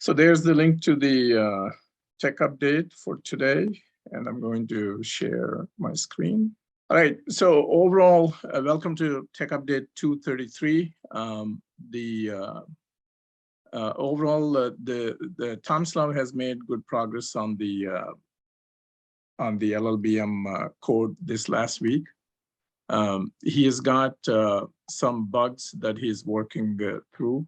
So there's the link to the tech update for today, and I'm going to share my screen. All right, so overall, welcome to Tech Update 233. Overall, the Tomislav has made good progress on the LLVM code this last week. He has got some bugs that he's working through,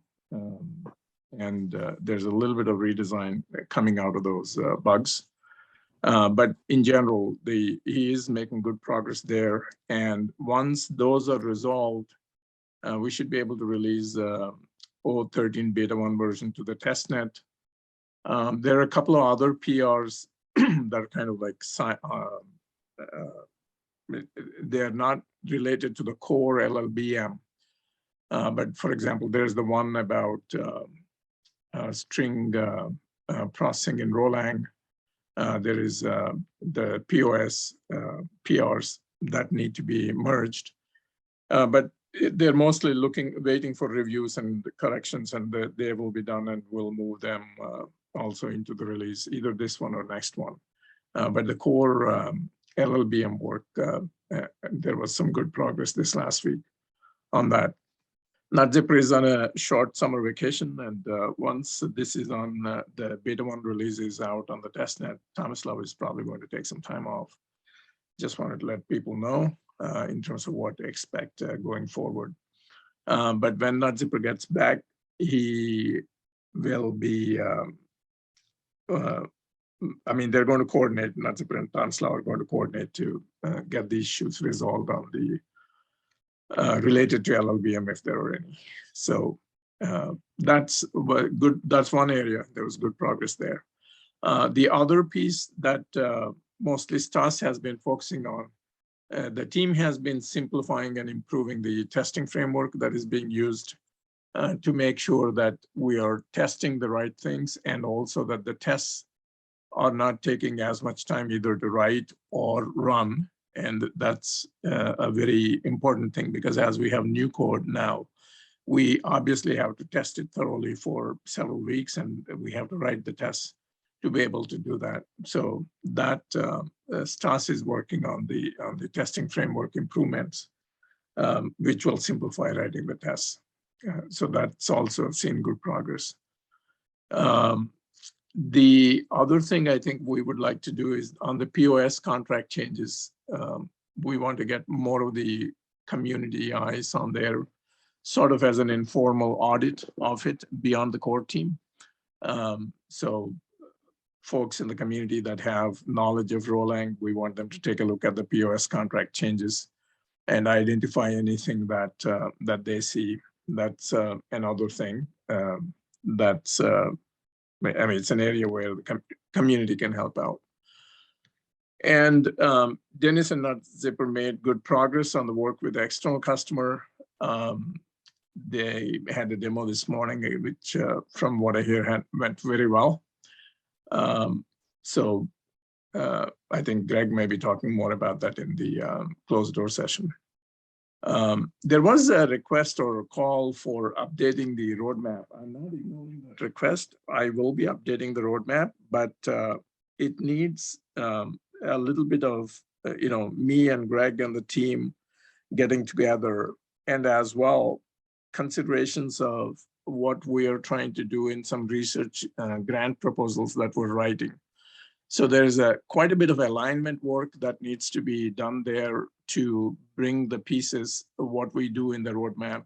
and there's a little bit of redesign coming out of those bugs. But in general, he is making good progress there. And once those are resolved, we should be able to release 0.13 beta 1 version to the testnet. There are a couple of other PRs that are kind of like, they're not related to the core LLVM. But for example, there's the one about string processing in Rolang. There is the POS PRs that need to be merged. But they're mostly waiting for reviews and corrections, and they will be done, and we'll move them also into the release, either this one or next one. But the core LLVM work, there was some good progress this last week on that. NotZipper is on a short summer vacation, and once this is on, the beta 1 release is out on the testnet, Tomislav is probably going to take some time off. Just wanted to let people know in terms of what to expect going forward. But when NotZipper gets back, he will be, I mean, they're going to coordinate, NotZipper and Tomislav are going to coordinate to get these issues resolved on the related to LLVM if there are any. So that's good. That's one area. There was good progress there. The other piece that mostly Stas has been focusing on, the team has been simplifying and improving the testing framework that is being used to make sure that we are testing the right things, and also that the tests are not taking as much time either to write or run. And that's a very important thing, because as we have new code now, we obviously have to test it thoroughly for several weeks, and we have to write the tests to be able to do that. So that Stas is working on the testing framework improvements, which will simplify writing the tests. So that's also seen good progress. The other thing I think we would like to do is on the POS contract changes. We want to get more of the community eyes on there, sort of as an informal audit of it beyond the core team. So folks in the community that have knowledge of Rolang, we want them to take a look at the POS contract changes and identify anything that that they see. That's another thing. That's I mean, it's an area where the community can help out. And Dennis and NotZipper made good progress on the work with the external customer. They had a demo this morning, which from what I hear went very well. So I think Greg may be talking more about that in the closed door session. There was a request or a call for updating the roadmap. I'm not ignoring that request. I will be updating the roadmap, but it needs a little bit of, me and Greg and the team getting together, and as well, considerations of what we are trying to do in some research grant proposals that we're writing. So there's quite a bit of alignment work that needs to be done there to bring the pieces of what we do in the roadmap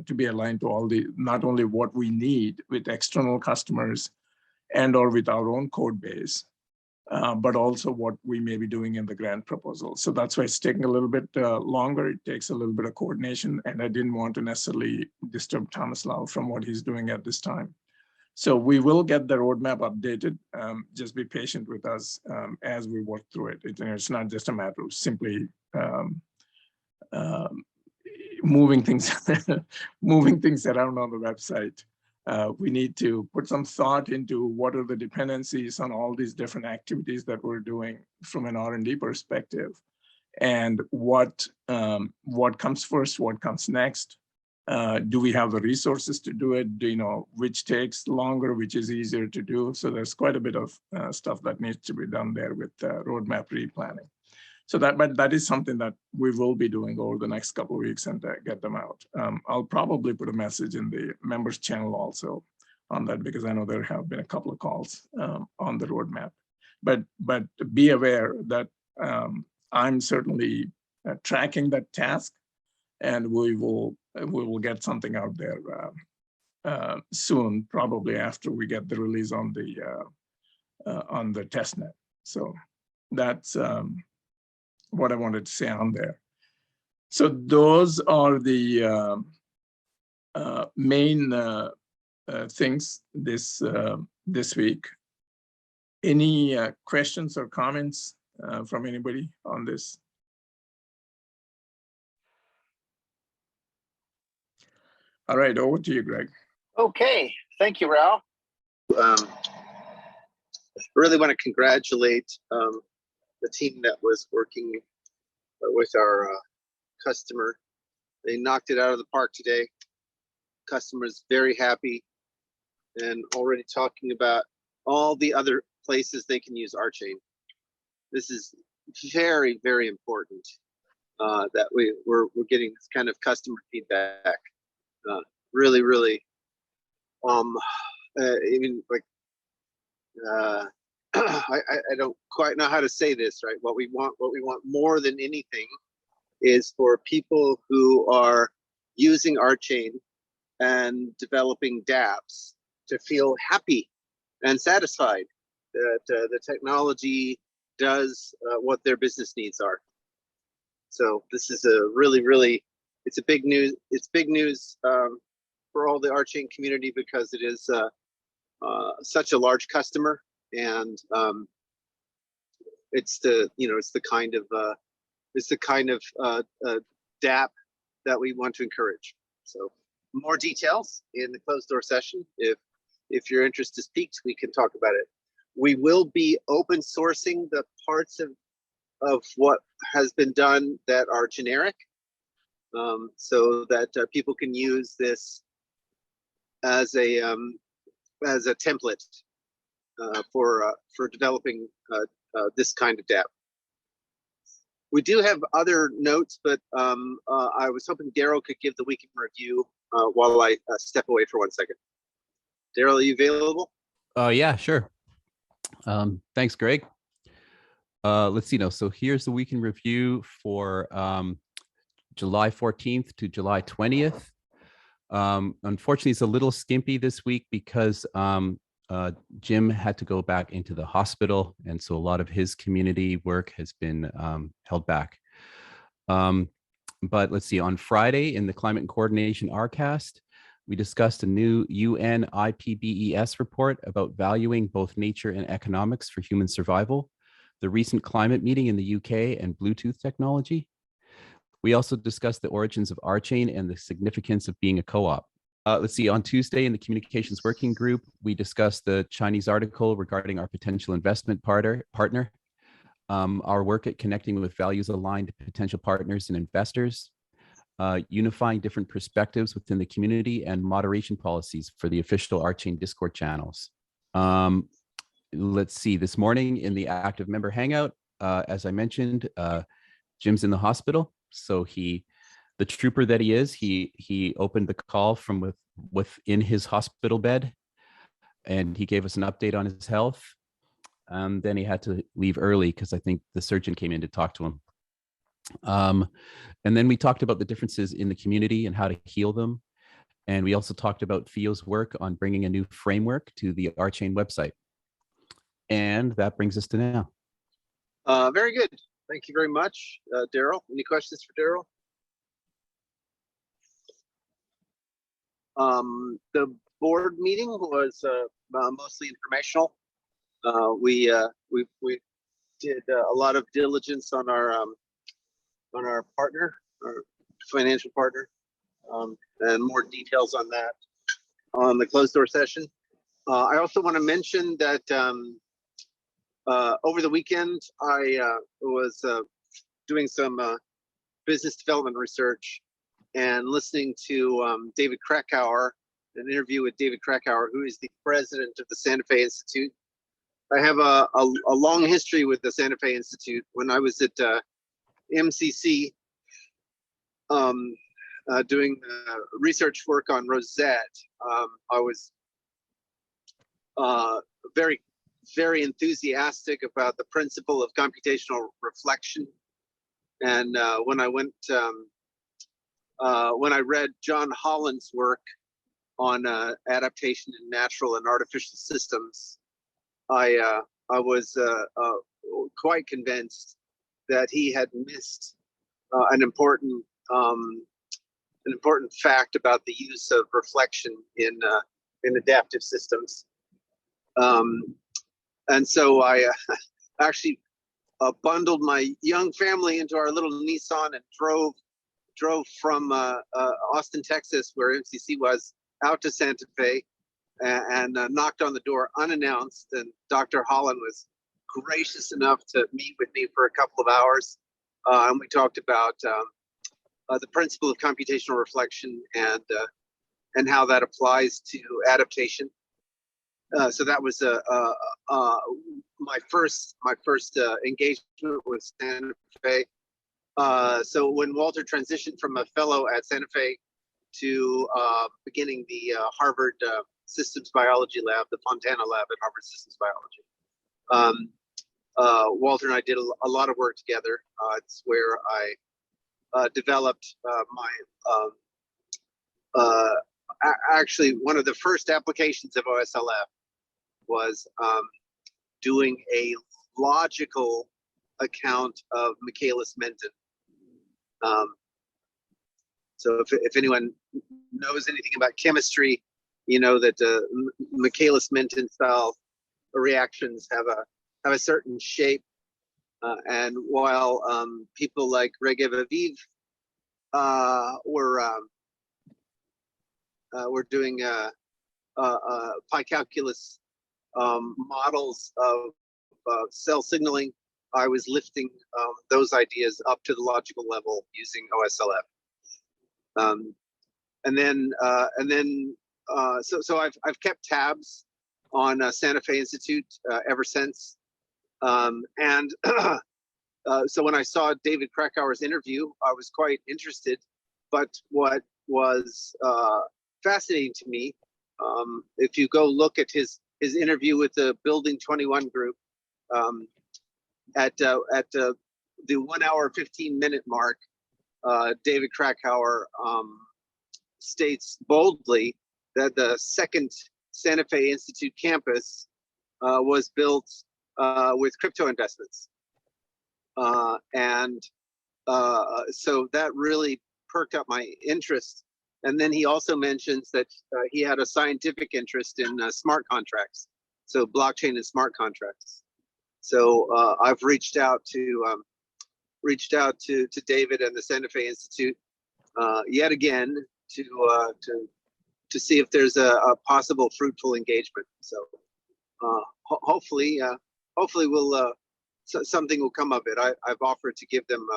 to be aligned to all the, not only what we need with external customers and or with our own code base, but also what we may be doing in the grant proposal. So that's why it's taking a little bit longer. It takes a little bit of coordination, and I didn't want to necessarily disturb Tomislav from what he's doing at this time. So we will get the roadmap updated. Just be patient with us as we work through it. It's not just a matter of simply moving things moving things around on the website. We need to put some thought into what are the dependencies on all these different activities that we're doing from an R&D perspective, and what comes first, what comes next, Do we have the resources to do it? Do you know which takes longer, which is easier to do? So there's quite a bit of stuff that needs to be done there with roadmap replanning. So but that is something that we will be doing over the next couple of weeks and get them out. I'll probably put a message in the members channel also on that, because I know there have been a couple of calls on the roadmap. But be aware that I'm certainly tracking that task, and we will get something out there soon, probably after we get the release on the testnet. So that's what I wanted to say on there. So those are the main things this week. Any questions or comments from anybody on this? All right, over to you, Greg. Okay, thank you, Rao. Really want to congratulate the team that was working with our customer. They knocked it out of the park today. Customer's very happy and already talking about all the other places they can use RChain. This is very, very important that we're getting this kind of customer feedback. Really, really, even like, I don't quite know how to say this, right? What we want more than anything is for people who are using RChain and developing dApps to feel happy and satisfied that the technology does what their business needs are. So this is a really, really, it's a big news. It's big news for all the RChain community, because it is such a large customer, and it's the kind of dApp that we want to encourage. So more details in the closed door session. If your interest is piqued, we can talk about it. We will be open sourcing the parts of what has been done that are generic, so that people can use this as a template for developing this kind of dApp. We do have other notes, but I was hoping Daryl could give the week in review while I step away for 1 second. Daryl, are you available? Yeah, sure. Thanks, Greg. Let's see now. So here's the week in review for July 14th to July 20th. Unfortunately, it's a little skimpy this week because Jim had to go back into the hospital, and so a lot of his community work has been held back. But let's see, on Friday in the Climate and Coordination RCast, we discussed a new UN IPBES report about valuing both nature and economics for human survival, the recent climate meeting in the UK, and Bluetooth technology. We also discussed the origins of RChain and the significance of being a co-op. Let's see, on Tuesday in the Communications Working Group, we discussed the Chinese article regarding our potential investment partner, our work at connecting with values-aligned potential partners and investors, unifying different perspectives within the community, and moderation policies for the official RChain Discord channels. Let's see, this morning in the active member hangout, as I mentioned, Jim's in the hospital. So the trooper that he is, he opened the call from within his hospital bed, and he gave us an update on his health. Then he had to leave early because I think the surgeon came in to talk to him. And then we talked about the differences in the community and how to heal them. And we also talked about Theo's work on bringing a new framework to the RChain website. And that brings us to now. Very good. Thank you very much, Daryl. Any questions for Daryl? The board meeting was mostly informational. We did a lot of diligence on our partner, our financial partner, and more details on that on the closed door session. I also want to mention that over the weekend, I was doing some business development research and listening to David Krakauer, an interview with David Krakauer, who is the president of the Santa Fe Institute. I have a long history with the Santa Fe Institute. When I was at MCC doing research work on Rosette, I was very, very enthusiastic about the principle of computational reflection. And when I read John Holland's work on adaptation in natural and artificial systems, I was quite convinced that he had missed an important fact about the use of reflection in adaptive systems. And so I actually bundled my young family into our little Nissan and drove from Austin, Texas, where MCC was, out to Santa Fe, and knocked on the door unannounced. And Dr. Holland was gracious enough to meet with me for a couple of hours. And we talked about the principle of computational reflection and how that applies to adaptation. So that was my first engagement with Santa Fe. So when Walter transitioned from a fellow at Santa Fe to beginning the Harvard Systems Biology Lab, the Fontana Lab at Harvard Systems Biology, Walter and I did a lot of work together. It's where I developed actually one of the first applications of OSLF was doing a logical account of Michaelis-Menten. So if anyone knows anything about chemistry, you know that Michaelis-Menten style reactions have a certain shape, and while people like Regev Aviv were doing pi calculus models of cell signaling, I was lifting those ideas up to the logical level using OSLF. So I've kept tabs on Santa Fe Institute ever since. So when I saw David Krakauer's interview, I was quite interested. But what was fascinating to me, if you go look at his interview with the Building 21 group, at the 1 hour 15-minute mark, David Krakauer states boldly that the second Santa Fe Institute campus was built with crypto investments. So that really perked up my interest. And then he also mentions that he had a scientific interest in smart contracts, so blockchain and smart contracts. So I've reached out to David and the Santa Fe Institute yet again to see if there's a possible fruitful engagement. So hopefully we'll something will come of it. I've offered to give them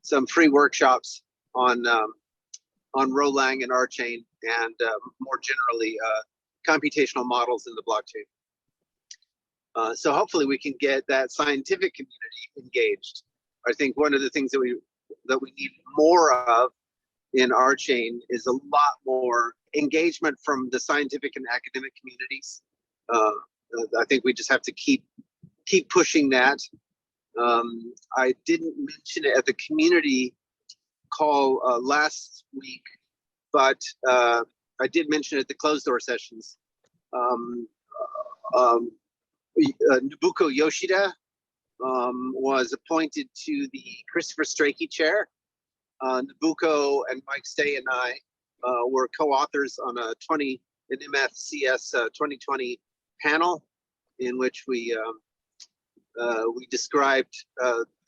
some free workshops on Rolang and RChain, and more generally computational models in the blockchain. So hopefully we can get that scientific community engaged. I think one of the things that we need more of in RChain is a lot more engagement from the scientific and academic communities. I think we just have to keep pushing that. I didn't mention it at the community call last week, but I did mention it at the closed door sessions. Nobuko Yoshida was appointed to the Christopher Strachey Chair. Nobuko and Mike Stay and I were co-authors on an MFCS 2020 panel in which we described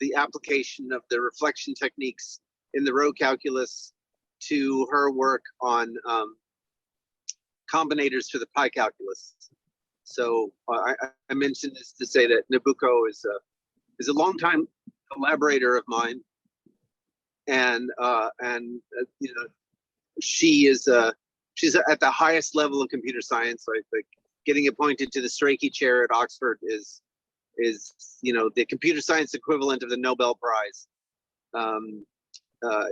the application of the reflection techniques in the row calculus to her work on combinators for the pi calculus. So I mentioned this to say that Nobuko is a longtime collaborator of mine, you know, she's at the highest level of computer science. Like getting appointed to the Strachey Chair at Oxford is you know, the computer science equivalent of the Nobel Prize.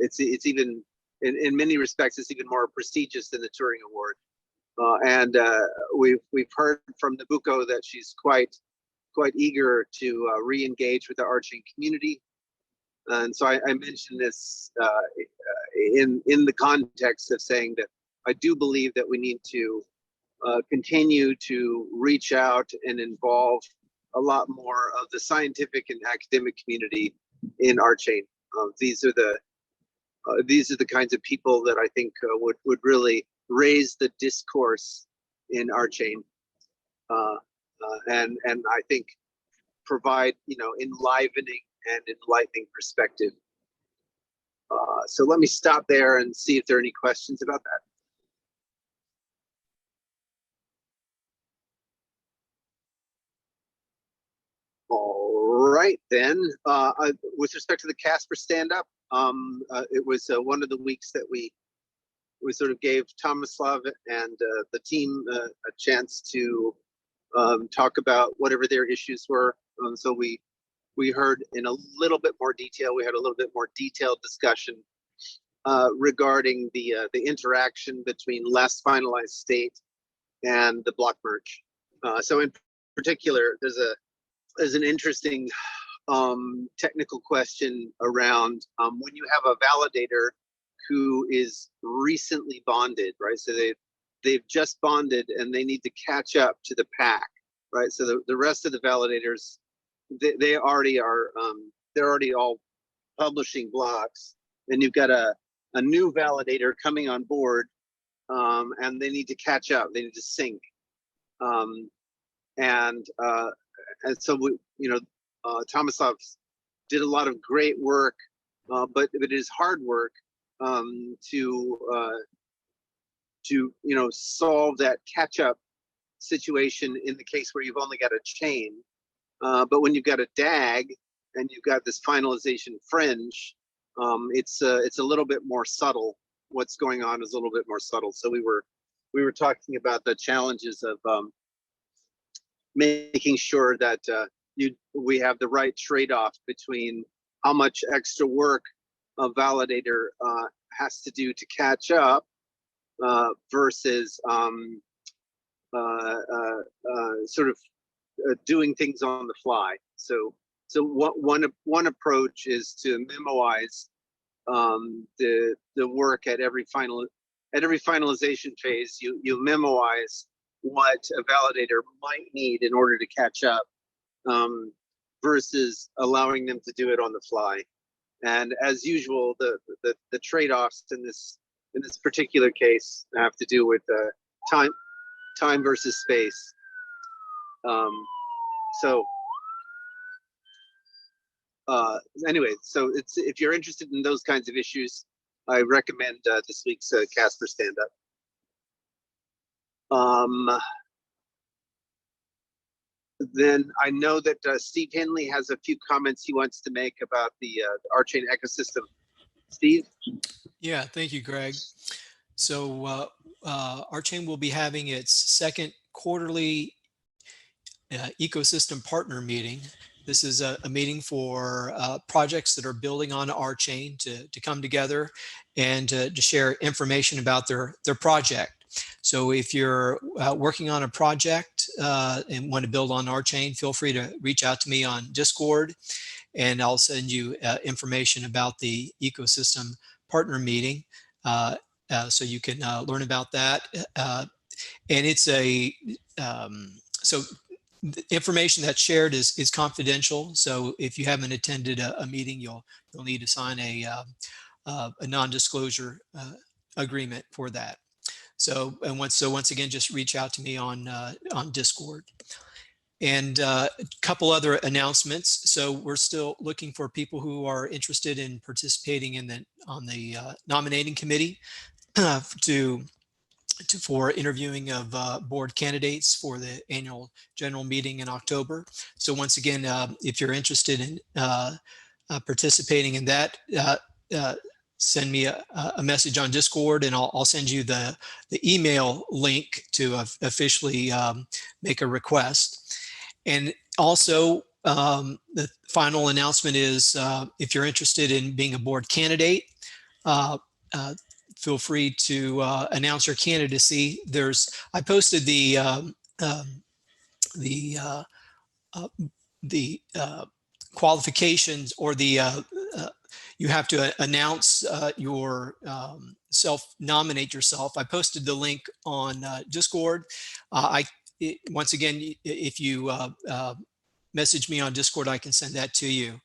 It's even in many respects it's even more prestigious than the Turing Award. We've heard from Nabucco that she's quite eager to re-engage with the RChain community. And so I mentioned this in the context of saying that I do believe that we need to continue to reach out and involve a lot more of the scientific and academic community in RChain. These are the kinds of people that I think would really raise the discourse in RChain, and I think provide, you know, enlivening and enlightening perspective. So let me stop there and see if there are any questions about that. All right, then, with respect to the Casper Stand-Up, it was one of the weeks that we sort of gave Tomislav and the team a chance to talk about whatever their issues were. So we heard in a little bit more detail. We had a little bit more detailed discussion regarding the interaction between last finalized state and the block merge. So in particular, there's an interesting technical question around when you have a validator who is recently bonded, right? So they've just bonded and they need to catch up to the pack, right? So the rest of the validators, they already are, they're already all publishing blocks, and you've got a new validator coming on board, and they need to catch up, they need to sync. And so we, you know, Tomislav did a lot of great work, but it is hard work to you know, solve that catch-up situation in the case where you've only got a chain. But when you've got a DAG and you've got this finalization fringe, it's a little bit more subtle. What's going on is a little bit more subtle. So we were talking about the challenges of making sure that we have the right trade-off between how much extra work a validator has to do to catch up versus sort of doing things on the fly. So one approach is to memoize the work at every finalization phase. You memoize what a validator might need in order to catch up, versus allowing them to do it on the fly. And as usual, the trade-offs in this particular case have to do with time versus space. Anyway, so if you're interested in those kinds of issues, I recommend this week's Casper Stand-Up. Then I know that Steve Henley has a few comments he wants to make about the RChain ecosystem. Steve? Yeah, thank you, Greg. So RChain will be having its second quarterly ecosystem partner meeting. This is a meeting for projects that are building on RChain to come together and to share information about their project. So if you're working on a project and want to build on RChain, feel free to reach out to me on Discord, and I'll send you information about the ecosystem partner meeting so you can learn about that. And it's so the information that's shared is confidential. So if you haven't attended a meeting, you'll need to sign a non-disclosure agreement for that. So once again, just reach out to me on Discord. And a couple other announcements. So we're still looking for people who are interested in participating on the nominating committee for interviewing of board candidates for the annual general meeting in October. So once again, if you're interested in participating in that, send me a message on Discord, and I'll send you the email link to officially make a request. And also, the final announcement is if you're interested in being a board candidate, feel free to announce your candidacy. I posted the qualifications, or you have to announce your nominate yourself. I posted the link on Discord. Once again, if you message me on Discord, I can send that to you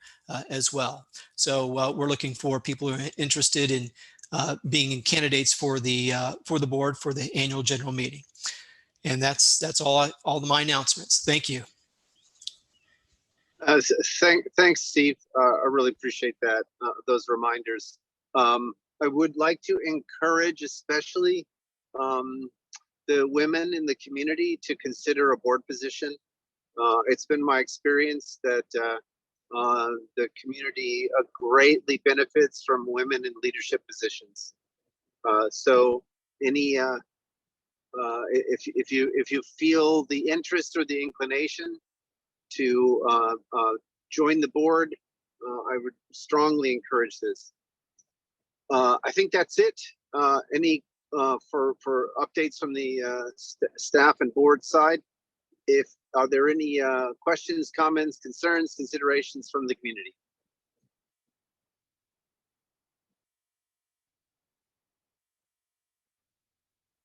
as well. So we're looking for people who are interested in being candidates for the board for the annual general meeting. And that's all my announcements. Thank you. Thanks, Steve. I really appreciate that, those reminders. I would like to encourage, especially the women in the community, to consider a board position. It's been my experience that the community greatly benefits from women in leadership positions. So any if you feel the interest or the inclination to join the board, I would strongly encourage this. I think that's it. Any for updates from the staff and board side? Are there any questions, comments, concerns, considerations from the community?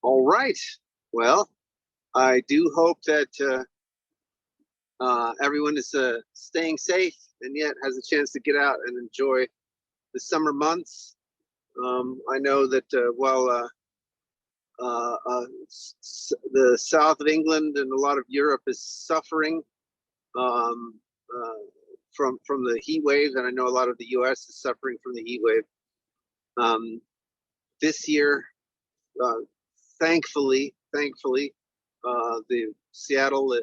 All right. Well, I do hope that everyone is staying safe and yet has a chance to get out and enjoy the summer months. I know that while the south of England and a lot of Europe is suffering from the heat wave, and I know a lot of the U.S. is suffering from the heat wave. This year, thankfully, the Seattle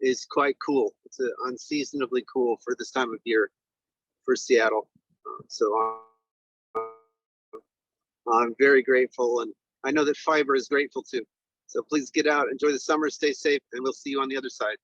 is quite cool. It's unseasonably cool for this time of year for Seattle. So I'm very grateful, and I know that Fiber is grateful too. So please get out, enjoy the summer, stay safe, and we'll see you on the other side.